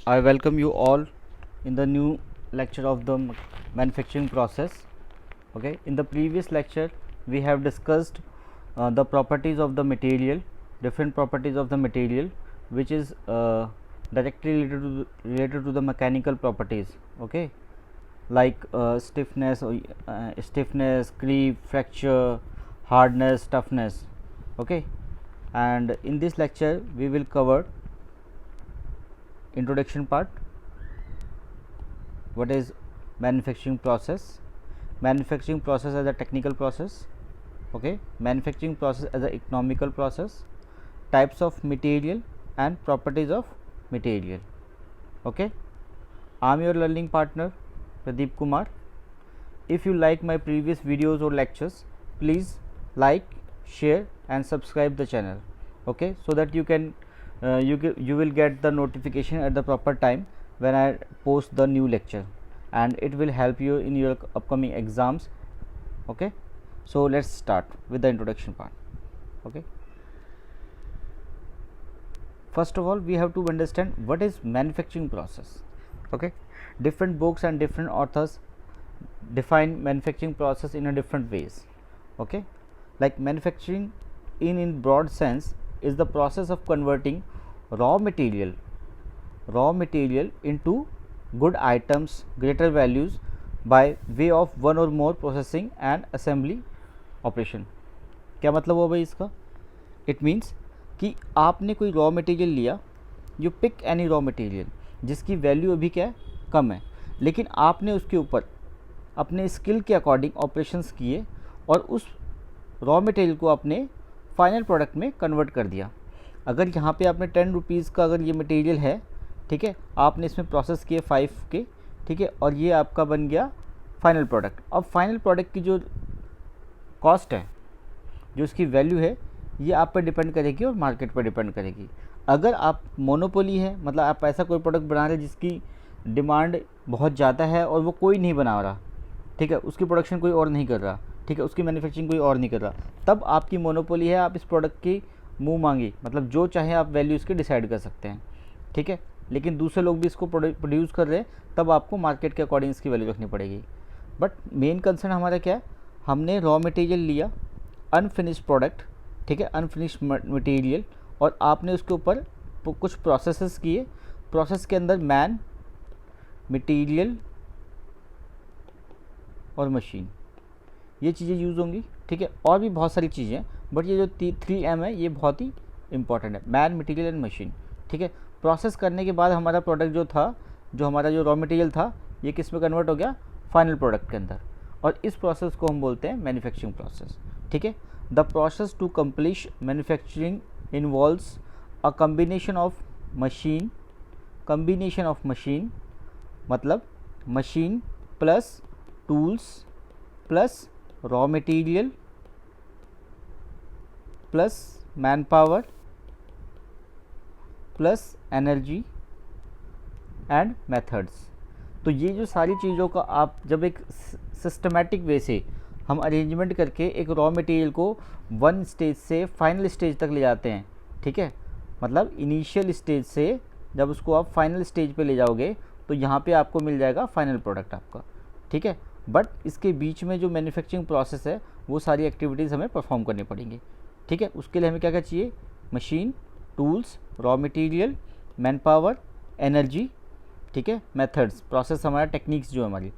I welcome you all in the new lecture of the manufacturing process. Okay, in the previous lecture we have discussed the properties of the material, different properties of the material, which is directly related to the mechanical properties. Okay, like stiffness, creep, fracture, hardness, toughness. Okay, and in this lecture we will cover introduction part. What is manufacturing process? Manufacturing process as a technical process. Okay, manufacturing process as a economical process, types of material and properties of material. Okay, I am your learning partner Pradeep Kumar. If you like my previous videos or lectures, please like, share and subscribe the channel. Okay, so that you can you will get the notification at the proper time when I post the new lecture, and it will help you in your upcoming exams. Okay, so let's start with the introduction part. Okay, first of all we have to understand what is manufacturing process. Okay, different books and different authors define manufacturing process in a different ways. Okay, like manufacturing in broad sense is the process of converting raw material into good items, greater values by way of one or more processing and assembly operation. क्या मतलब हुआ भाई इसका? It means कि आपने कोई raw material लिया, you pick any raw material जिसकी वैल्यू अभी क्या है, कम है, लेकिन आपने उसके ऊपर अपने स्किल के अकॉर्डिंग ऑपरेशंस किए और उस रॉ मटेरियल को आपने फाइनल प्रोडक्ट में कन्वर्ट कर दिया. अगर यहाँ पे आपने 10 रुपीज़ का अगर ये मटेरियल है, ठीक है, आपने इसमें प्रोसेस किए 5 के, ठीक है, और ये आपका बन गया फाइनल प्रोडक्ट. अब फाइनल प्रोडक्ट की जो कॉस्ट है, जो इसकी वैल्यू है, ये आप पर डिपेंड करेगी और मार्केट पर डिपेंड करेगी. अगर आप मोनोपोली है, मतलब आप ऐसा कोई प्रोडक्ट बना रहे जिसकी डिमांड बहुत ज़्यादा है और वो कोई नहीं बना रहा, ठीक है, उसकी प्रोडक्शन कोई और नहीं कर रहा, ठीक है, उसकी मैन्युफैक्चरिंग कोई और नहीं कर रहा, तब आपकी मोनोपोली है, आप इस प्रोडक्ट की मुँह मांगी, मतलब जो चाहे आप वैल्यू इसकी डिसाइड कर सकते हैं. ठीक है, लेकिन दूसरे लोग भी इसको प्रोड्यूस कर रहे हैं, तब आपको मार्केट के अकॉर्डिंग इसकी वैल्यू रखनी पड़ेगी. बट मेन कंसर्न हमारा क्या है, हमने रॉ मटेरियल लिया, अनफिनिश्ड प्रोडक्ट, ठीक है, अनफिनिश्ड मटेरियल, और आपने उसके ऊपर कुछ प्रोसेसेस किए. प्रोसेस के अंदर मैन, मटेरियल और मशीन, ये चीज़ें यूज़ होंगी. ठीक है, और भी बहुत सारी चीज़ें हैं, बट ये जो 3M है ये बहुत ही इंपॉर्टेंट है, मैन, मटेरियल एंड मशीन. ठीक है, प्रोसेस करने के बाद हमारा प्रोडक्ट जो था, जो हमारा जो रॉ मटेरियल था, ये किस में कन्वर्ट हो गया, फाइनल प्रोडक्ट के अंदर, और इस प्रोसेस को हम बोलते हैं मैन्युफैक्चरिंग प्रोसेस. ठीक है, the process to complete manufacturing involves a combination of machine, मतलब machine plus tools plus raw material plus manpower plus energy and methods. तो ये जो सारी चीज़ों का आप जब एक सिस्टमेटिक वे से हम अरेंजमेंट करके एक रॉ मटेरियल को वन स्टेज से फाइनल स्टेज तक ले जाते हैं, ठीक है, मतलब इनिशियल स्टेज से जब उसको आप फाइनल स्टेज पे ले जाओगे तो यहाँ पे आपको मिल जाएगा फाइनल प्रोडक्ट आपका. ठीक है, बट इसके बीच में जो मैन्युफैक्चरिंग प्रोसेस है वो सारी एक्टिविटीज़ हमें परफॉर्म करनी पड़ेंगी. ठीक है, उसके लिए हमें क्या क्या चाहिए, machine, tools, raw material, man power, energy, ठीक है, मेथड्स, प्रोसेस हमारा, टेक्निक्स जो हमारी.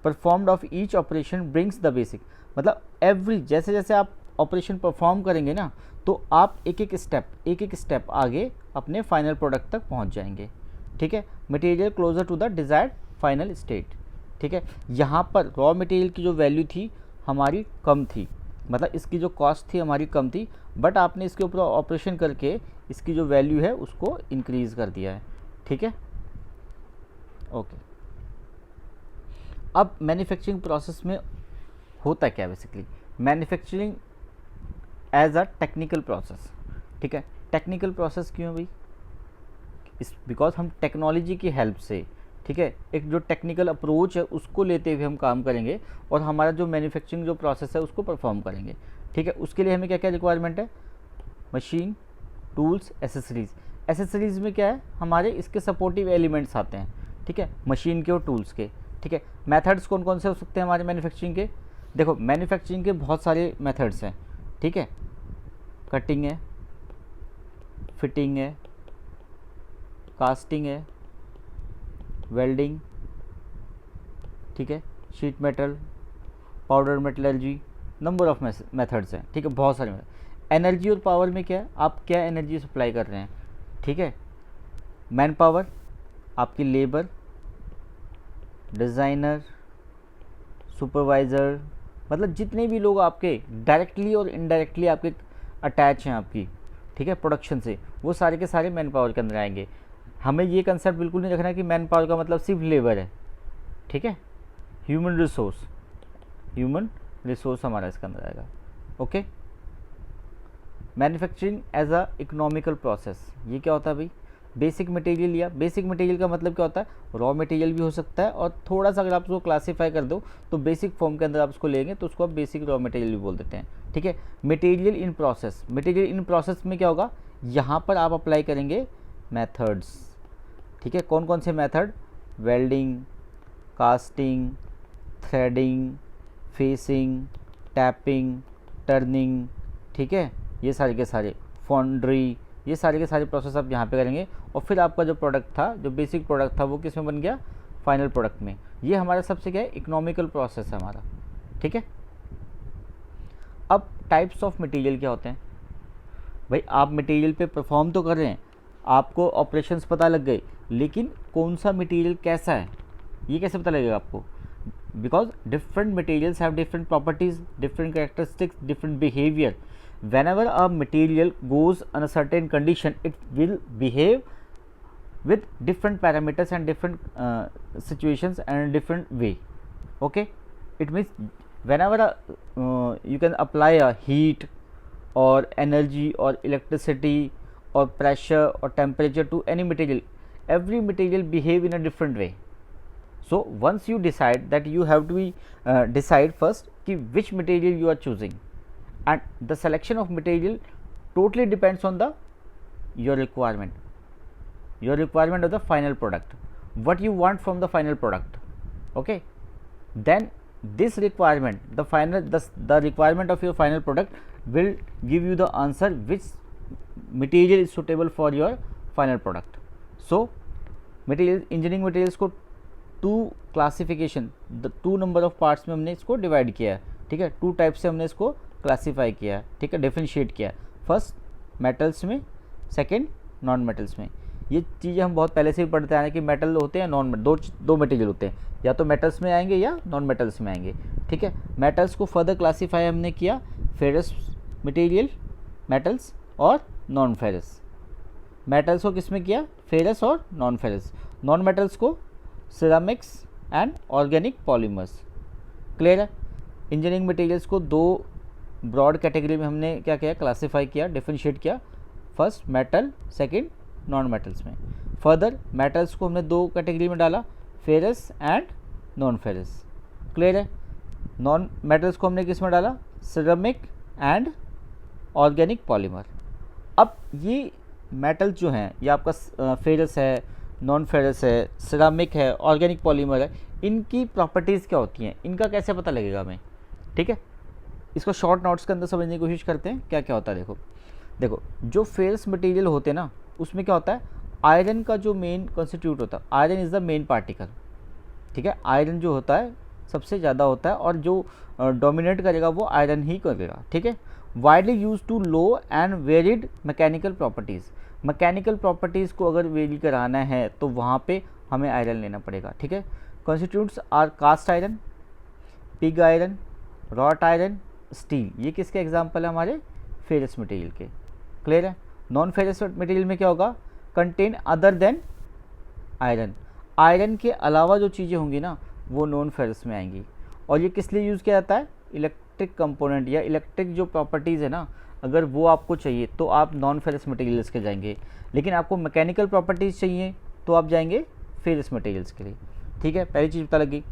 Performed of each operation brings the basic, मतलब एवरी जैसे जैसे आप ऑपरेशन परफॉर्म करेंगे ना, तो आप एक एक स्टेप आगे अपने फाइनल प्रोडक्ट तक पहुंच जाएंगे. ठीक है, material closer to the desired final state. ठीक है, यहाँ पर रॉ मटेरियल की जो वैल्यू थी हमारी कम थी, मतलब इसकी जो कॉस्ट थी हमारी कम थी, बट आपने इसके ऊपर ऑपरेशन करके इसकी जो वैल्यू है उसको इंक्रीज़ कर दिया है. ठीक है, ओके. अब मैन्युफैक्चरिंग प्रोसेस में होता क्या basically, manufacturing as a technical process. ठीक है, टेक्निकल प्रोसेस क्यों है भाई, इस बिकॉज हम टेक्नोलॉजी की हेल्प से, ठीक है, एक जो टेक्निकल अप्रोच है उसको लेते हुए हम काम करेंगे और हमारा जो मैन्युफैक्चरिंग जो प्रोसेस है उसको परफॉर्म करेंगे. ठीक है, उसके लिए हमें क्या क्या रिक्वायरमेंट है, मशीन, टूल्स, एसेसरीज, एसेसरीज में क्या है, हमारे इसके सपोर्टिव एलिमेंट्स आते हैं, ठीक है, मशीन के और टूल्स के, ठीक है। मेथड्स कौन कौन से हो सकते हैं हमारे मैन्युफैक्चरिंग के? देखो मैन्युफैक्चरिंग के बहुत सारे मेथड्स हैं, ठीक है, कटिंग है, फिटिंग है, कास्टिंग है, वेल्डिंग, ठीक है, sheet metal, powder metallurgy, number of methods हैं, ठीक है, बहुत सारे। एनर्जी और पावर में क्या है, आप क्या एनर्जी सप्लाई कर रहे हैं, ठीक है। मैन पावर, आपकी लेबर, डिज़ाइनर, सुपरवाइज़र, मतलब जितने भी लोग आपके डायरेक्टली और इनडायरेक्टली आपके अटैच हैं आपकी, ठीक है, प्रोडक्शन से, वो सारे के सारे मैन पावर के अंदर आएंगे। हमें ये कंसेप्ट बिल्कुल नहीं रखना कि मैन पावर का मतलब सिर्फ लेबर है, ठीक है, ह्यूमन रिसोर्स हमारा इसके अंदर आएगा। Okay, manufacturing as a economical process, ये क्या होता है भाई? बेसिक मटेरियल लिया, बेसिक मटेरियल का मतलब क्या होता है? रॉ मटेरियल भी हो सकता है, और थोड़ा सा अगर आप उसको क्लासीफाई कर दो तो बेसिक फॉर्म के अंदर आप उसको लेंगे तो उसको आप बेसिक रॉ मटेरियल भी बोल देते हैं, ठीक है। Material in process, material in process में क्या होगा, यहाँ पर आप अप्लाई करेंगे मेथड्स, ठीक है। कौन कौन से method? Welding, casting, threading, facing, tapping, turning, ठीक है, ये सारे के सारे, फॉन्ड्री, ये सारे के सारे प्रोसेस आप यहाँ पे करेंगे, और फिर आपका जो प्रोडक्ट था, जो बेसिक प्रोडक्ट था, वो किस में बन गया? फाइनल प्रोडक्ट में। ये हमारा सबसे क्या है? इकोनॉमिकल प्रोसेस है हमारा, ठीक है। अब टाइप्स ऑफ मटेरियल क्या होते हैं भाई? आप मटेरियल पे परफॉर्म तो कर रहे हैं, आपको ऑपरेशंस पता लग गए, लेकिन कौन सा मटेरियल कैसा है ये कैसे पता लगेगा आपको? Because different materials have different properties, different characteristics, different behaviour. Whenever a material goes on a certain condition, it will behave with different parameters and different situations and different way. Okay, it means whenever you can apply a heat or energy or electricity or pressure or temperature to any material, every material behave in a different way. So once you decide that, you have to be decide first ki which material you are choosing, and the selection of material totally depends on the your requirement of the final product, what you want from the final product. Okay, then this requirement, the requirement of your final product will give you the answer which material is suitable for your final product. So material engineering materials को two classification, the two number of parts में हमने इसको divide किया है, ठीक है, to type से हमने इसको क्लासीफाई किया है, ठीक है, डिफरेंशिएट किया है। फर्स्ट मेटल्स में, सेकंड नॉन मेटल्स में। ये चीज़ें हम बहुत पहले से ही पढ़ते आ रहे हैं कि मेटल होते हैं, नॉन दो मटेरियल होते हैं, या तो मेटल्स में आएंगे या नॉन मेटल्स में आएंगे, ठीक है। मेटल्स को फर्दर क्लासीफाई हमने किया, फेरस मटेरियल मेटल्स और नॉन फेरस। मेटल्स को किस में किया? फेरस और नॉन फेरस। नॉन मेटल्स को ceramics and organic polymers. Clear है? इंजीनियरिंग मटेरियल्स को दो ब्रॉड कैटेगरी में हमने क्या किया? क्लासीफाई किया, डिफरेंशिएट किया। First metal, second non metals में। फर्दर मेटल्स को हमने दो कैटेगरी में डाला, ferrous and non ferrous. Clear है? नॉन मेटल्स को हमने किस में डाला? Ceramic and organic polymer. अब ये मेटल जो हैं, ये आपका फेरस है, नॉन फेरस है, सिरामिक है, ऑर्गेनिक पॉलीमर है, इनकी प्रॉपर्टीज़ क्या होती हैं, इनका कैसे पता लगेगा हमें? ठीक है, इसको शॉर्ट नोट्स के अंदर समझने की कोशिश करते हैं क्या क्या होता है। देखो जो फेरस मटेरियल होते हैं ना, उसमें क्या होता है? आयरन का जो मेन कॉन्स्टिट्यूट होता है, iron is the main particle, ठीक है। आयरन जो होता है सबसे ज़्यादा होता है, और जो डोमिनेट करेगा वो आयरन ही करेगा, ठीक है। Widely use to low and varied mechanical properties. Mechanical properties को अगर वेरी कराना है तो वहाँ पे हमें आयरन लेना पड़ेगा, ठीक है। Constituents are cast iron, pig iron, wrought iron, steel. ये किसके एग्जाम्पल है? हमारे फेरस मटेरियल के। क्लियर है? नॉन फेरस मटेरियल में क्या होगा? Contain other than iron. Iron के अलावा जो चीज़ें होंगी ना, वो नॉन फेरस में आएंगी। और ये किस लिए यूज़ किया जाता है? इलेक्ट्रिक कंपोनेंट या इलेक्ट्रिक जो प्रॉपर्टीज़ है ना, अगर वो आपको चाहिए तो आप नॉन फेरस मटेरियल्स के जाएंगे, लेकिन आपको मैकेनिकल प्रॉपर्टीज़ चाहिए तो आप जाएंगे फेरस मटेरियल्स के लिए, ठीक है। पहली चीज़ पता लगी।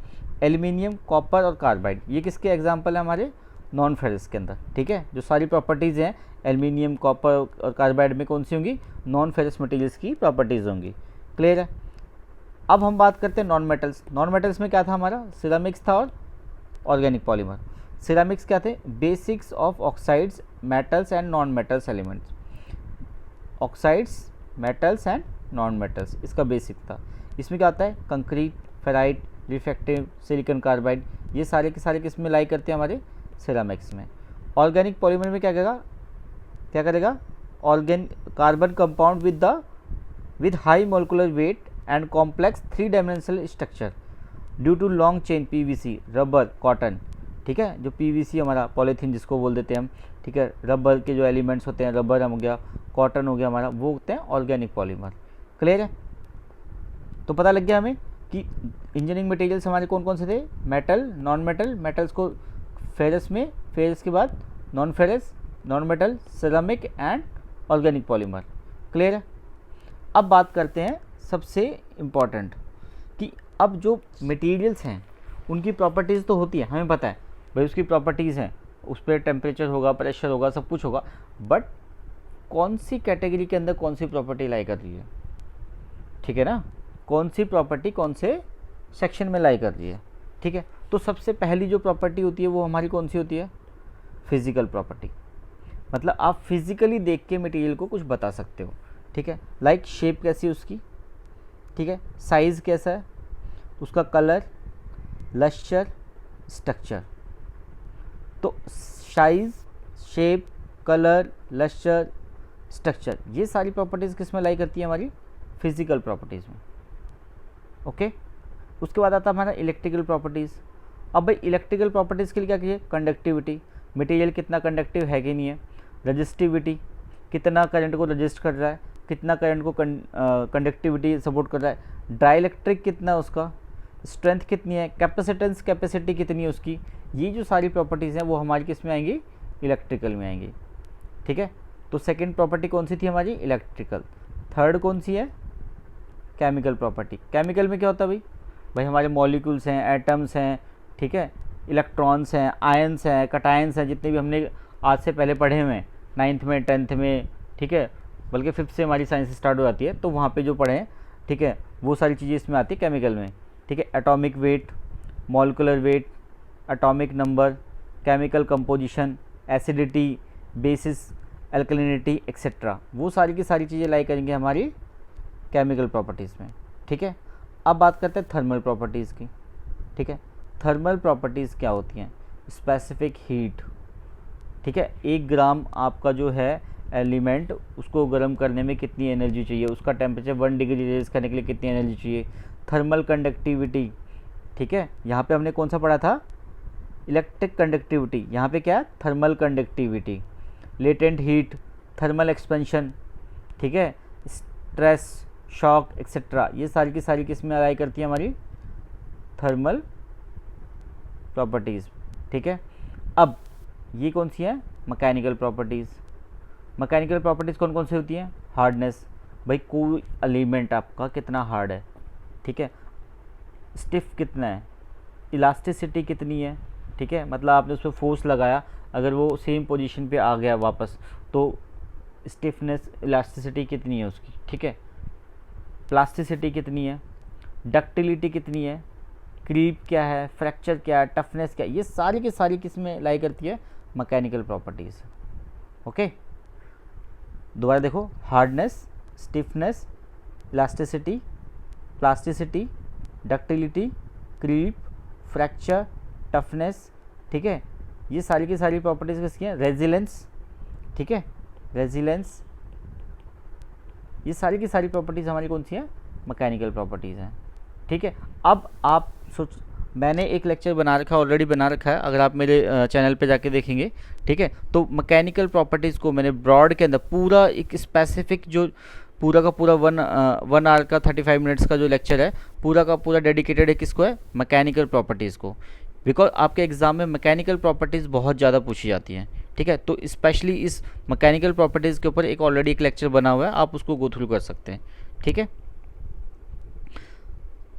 एल्यूमिनियम, कॉपर और कार्बाइड, ये किसके एग्जाम्पल है? हमारे नॉन फेरस के अंदर, ठीक है। जो सारी प्रॉपर्टीज़ हैं एल्यूमिनियम, कॉपर और कार्बाइड में कौन सी होंगी, नॉन फेरस मटेरियल्स की प्रॉपर्टीज़ होंगी। क्लियर है। अब हम बात करते हैं नॉन मेटल्स। नॉन मेटल्स में क्या था हमारा, सिरामिक्स था और ऑर्गेनिक पॉलीमर। सिरामिक्स क्या थे, basics of oxides, metals and non metals elements. Oxides, metals and non metals इसका बेसिक था। इसमें क्या होता है, concrete, ferrite, refractive, silicon carbide, ये सारे के सारे किस में लाई करते हैं, हमारे सिरामिक्स में। ऑर्गेनिक पॉलीमर में क्या करेगा, carbon compound with high molecular weight and complex 3 dimensional structure due to long chain, PVC, rubber, cotton, ठीक है। जो पीवीसी हमारा पॉलीथीन जिसको बोल देते हैं हम, ठीक है। रबर के जो एलिमेंट्स होते हैं, रबर हो गया, कॉटन हो गया हमारा, वो होते हैं ऑर्गेनिक पॉलीमर। क्लियर है। तो पता लग गया हमें कि इंजीनियरिंग मटेरियल्स हमारे कौन कौन से थे, मेटल, नॉन मेटल, मेटल्स को फेरस में, फेरस के बाद non ferrous, non metal, ceramic and organic polymer. Clear है। अब बात करते हैं सबसे इम्पॉर्टेंट कि अब जो मटेरियल्स हैं उनकी प्रॉपर्टीज़ तो होती है, हमें पता है भाई उसकी प्रॉपर्टीज़ हैं, उस पर टेम्परेचर होगा, प्रेशर होगा, सब कुछ होगा, बट कौन सी कैटेगरी के अंदर कौन सी प्रॉपर्टी लाई कर रही है, ठीक है ना, कौन सी प्रॉपर्टी कौन से सेक्शन में लाई कर रही है, ठीक है। तो सबसे पहली जो प्रॉपर्टी होती है वो हमारी कौन सी होती है, फिजिकल प्रॉपर्टी। मतलब आप फिजिकली देख के मटेरियल को कुछ बता सकते हो, ठीक है। लाइक शेप कैसी है उसकी, ठीक है, साइज़ कैसा है उसका, कलर, लस्चर, स्ट्रक्चर। तो size, shape, colour, lustre, structure, ये सारी प्रॉपर्टीज़ किस में लाई करती है, हमारी फिजिकल प्रॉपर्टीज़ में। ओके। उसके बाद आता है हमारा इलेक्ट्रिकल प्रॉपर्टीज़। अब भाई इलेक्ट्रिकल प्रॉपर्टीज़ के लिए क्या कीजिए, कंडक्टिविटी, मटेरियल कितना कंडक्टिव है कि नहीं है, रजिस्टिविटी, कितना करंट को रजिस्ट कर रहा है, कितना करंट को कंडक्टिविटी सपोर्ट कर रहा है, डाई इलेक्ट्रिक कितना उसका, स्ट्रेंथ कितनी है, कैपेसिटेंस कैपेसिटी कितनी है उसकी। ये जो सारी प्रॉपर्टीज़ हैं वो हमारी किस में आएंगी, इलेक्ट्रिकल में आएंगी, ठीक है। तो सेकंड प्रॉपर्टी कौन सी थी हमारी, इलेक्ट्रिकल। थर्ड कौन सी है, केमिकल प्रॉपर्टी। केमिकल में क्या होता है भाई हमारे मॉलिक्यूल्स हैं, एटम्स हैं, ठीक है, इलेक्ट्रॉन्स हैं, आयंस हैं, कटायंस हैं, जितने भी हमने आज से पहले पढ़े हुए हैं 9th में, 10th में, ठीक है, बल्कि 5th से हमारी साइंस स्टार्ट हो जाती है, तो वहाँ पे जो पढ़े हैं, ठीक है, वो सारी चीज़ें इसमें आती है केमिकल में, ठीक है। Atomic weight, molecular weight, atomic number, chemical composition, acidity, basis, alkalinity etcetera, वो सारी की सारी चीज़ें लाई करेंगे हमारी केमिकल प्रॉपर्टीज़ में, ठीक है। अब बात करते हैं थर्मल प्रॉपर्टीज़ की, ठीक है। थर्मल प्रॉपर्टीज़ क्या होती हैं, स्पेसिफिक हीट, ठीक है। 1 ग्राम आपका जो है एलिमेंट, उसको गर्म करने में कितनी एनर्जी चाहिए, उसका टेम्परेचर 1 डिग्री रेज करने के लिए कितनी एनर्जी चाहिए। थर्मल कंडक्टिविटी, ठीक है, यहाँ पे हमने कौन सा पढ़ा था, इलेक्ट्रिक कंडक्टिविटी, यहाँ पे क्या है, thermal conductivity. Latent heat, thermal expansion, ठीक है, स्ट्रेस, शॉक एक्सेट्रा, ये सारी की सारी किस में अलाई करती है, हमारी थर्मल प्रॉपर्टीज़, ठीक है। अब ये कौन सी है, मैकेनिकल प्रॉपर्टीज़। मैकेनिकल प्रॉपर्टीज़ कौन कौन सी होती हैं, हार्डनेस, भाई कोई एलिमेंट आपका कितना हार्ड है, ठीक है, स्टिफ कितना है, इलास्टिसिटी कितनी है, ठीक है, मतलब आपने उस पर फोर्स लगाया, अगर वो सेम पोजीशन पे आ गया वापस, तो स्टिफनेस, इलास्टिसिटी कितनी है उसकी, ठीक है, प्लास्टिसिटी कितनी है, डक्टिलिटी कितनी है, क्रीप क्या है, फ्रैक्चर क्या है, टफनेस क्या है, ये सारी की सारी किस में लाई करती है, मैकेनिकल प्रॉपर्टीज़। ओके, दोबारा देखो, hardness, stiffness, elasticity, plasticity, ductility, creep, fracture, toughness, ठीक है, ये सारी की सारी प्रॉपर्टीज़ किसकी हैं, रेजिलेंस, ठीक है, रेजिलेंस, ये सारी की सारी प्रॉपर्टीज़ हमारी कौन सी हैं, मैकेनिकल प्रॉपर्टीज़ हैं, ठीक है। अब आप सोच, मैंने एक लेक्चर बना रखा है, ऑलरेडी बना रखा है, अगर आप मेरे चैनल पे जाके देखेंगे, ठीक है, तो मैकेनिकल प्रॉपर्टीज़ को मैंने ब्रॉड के अंदर पूरा एक स्पेसिफिक जो पूरा का पूरा वन आवर का 35 मिनट्स का जो लेक्चर है, पूरा का पूरा डेडिकेटेड है किसको है, मैकेनिकल प्रॉपर्टीज़ को, बिकॉज आपके एग्ज़ाम में मैकेनिकल प्रॉपर्टीज़ बहुत ज़्यादा पूछी जाती हैं, ठीक है। तो स्पेशली इस मैकेनिकल प्रॉपर्टीज़ के ऊपर एक ऑलरेडी एक लेक्चर बना हुआ है, आप उसको गो थ्रू कर सकते हैं, ठीक है।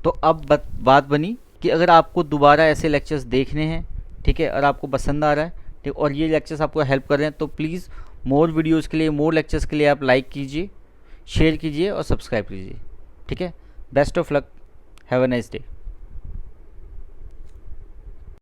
तो अब बात बनी कि अगर आपको दोबारा ऐसे लेक्चर्स देखने हैं, ठीक है, और आपको पसंद आ रहा है, ठीक, और ये लेक्चर्स आपको हेल्प कर रहे हैं तो प्लीज़ मोर वीडियोज़ के लिए, मोर लेक्चर्स के लिए आप लाइक कीजिए, शेयर कीजिए और सब्सक्राइब कीजिए। ठीक है, best of luck, have a nice day.